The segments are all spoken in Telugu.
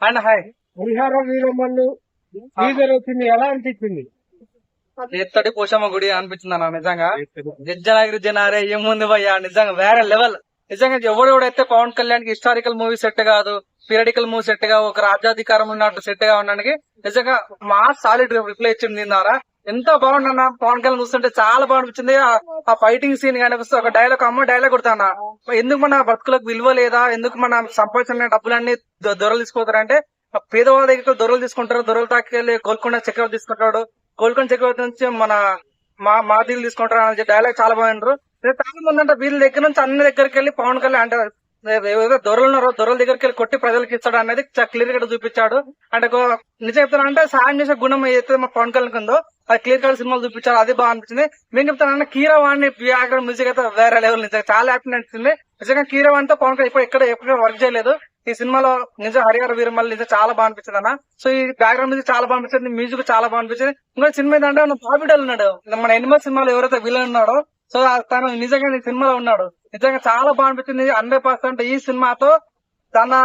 And hi Harihara Veeramallu teaser వచ్చింది, ఎలా అనిపించింది? ఎత్తడి పోషమ్మ గుడి అనిపించింది అన్న. నిజంగా గిరిజనగిరి జనారే ఏముంది భయ్యా, నిజంగా వేరే లెవెల్. నిజంగా ఎవడెవడైతే పవన్ కళ్యాణ్ కి హిస్టారికల్ మూవీ సెట్ కాదు, పీరియడికల్ మూవీ సెట్ గా, ఒక రాజ్యాధికారం ఉన్నట్టు సెట్ గా ఉండడానికి నిజంగా మా సాలిడ్ రిప్లై ఇచ్చింది ద్వారా. ఎంత బాగుందన్న, పవన్ కళ్యాణ్ చూస్తుంటే చాలా బాగా అనిపించింది. ఆ ఫైటింగ్ సీన్ కానీ ఒక డైలాగ్, అమ్మ డైలాగ్ కొడతానా, ఎందుకు మన బతుకులకు విలువ లేదా, ఎందుకు మన సంపాదించిన డబ్బులన్నీ దొరలు తీసుకోతారంటే పేదవాళ్ళ దగ్గర దొరలు తీసుకుంటారు, దొరలు తాకెళ్ళి గోల్కొండ చక్రవర్తి తీసుకుంటాడు, గోల్కొండ చక్రవర్తి నుంచి మన మాదిలు తీసుకుంటారు అని డైలాగ్ చాలా బాగుంటారు. చాలా మంది అంటే వీళ్ళ దగ్గర నుంచి అన్ని దగ్గరికి వెళ్ళి పవన్ కళ్యాణ్ అంటే ఏదో దొరలు ఉన్నారో దొరల దగ్గరికి వెళ్ళి కొట్టి ప్రజలకు ఇస్తాడు అనేది క్లియర్ గా చూపించాడు. అంటే నిజం చెప్తాను అంటే సాయం చేసే గుణం ఏదైతే మా పవన్ కళ్యాణ్ ఉందో అది క్లియర్ కట్ సినిమాలు చూపించారు, అది బాగా అనిపించింది. నేను చెప్తానంటే కీరవాణి బ్యాక్గ్రౌండ్ మ్యూజిక్ అయితే వేరే లెవెల్, నిజంగా చాలా హ్యాపీ అనిపించింది. నిజంగా కీరవాణితో పవన్ కళ్యాణ్ ఎక్కడ వర్క్ చేయలేదు ఈ సినిమాలో. నిజం హరిహర వీరమల్లి నిజం చాలా బాగా అనిపించింది అన్న. సో ఈ బ్యాక్గ్రౌండ్ మ్యూజిక్ చాలా బాగా అనిపించింది, మ్యూజిక్ చాలా బాగా అనిపించింది. ఇంకా సినిమా ఏంటంటే బాబిడల్ ఉన్నాడు, మన ఎనిమల్ సినిమాలో ఎవరైతే విలన్ ఉన్నాడో సో తను నిజంగా ఈ సినిమాలో ఉన్నాడు. నిజంగా చాలా బాగా అనిపించింది. 100% ఈ సినిమాతో తన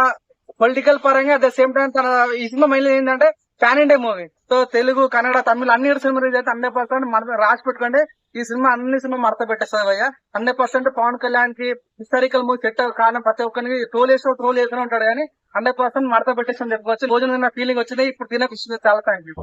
పొలిటికల్ పరంగా అట్ ద సేమ్ టైం తన ఈ సినిమా మైండ్ ఏంటంటే pan India movie. So Telugu, Kannada, తమిళ అన్ని సినిమా రిలీజ్ అయితే 100% మన రాసి పెట్టుకోండి. ఈ సినిమా అన్ని సినిమా మడత పెట్టేస్తుంది భయ్య. 100% పవన్ కళ్యాణ్ కి హిస్టారికల్ మూవీ సెట్ కారణం ప్రతి ఒక్కరికి ట్రోల్ చేస్తూనే ఉంటాడు కానీ 100% మడత పెట్టేసి చెప్పుకోవచ్చు. రోజు నిన్న ఫీలింగ్ వచ్చింది, ఇప్పుడు తినే చాలా థ్యాంక్ యూ.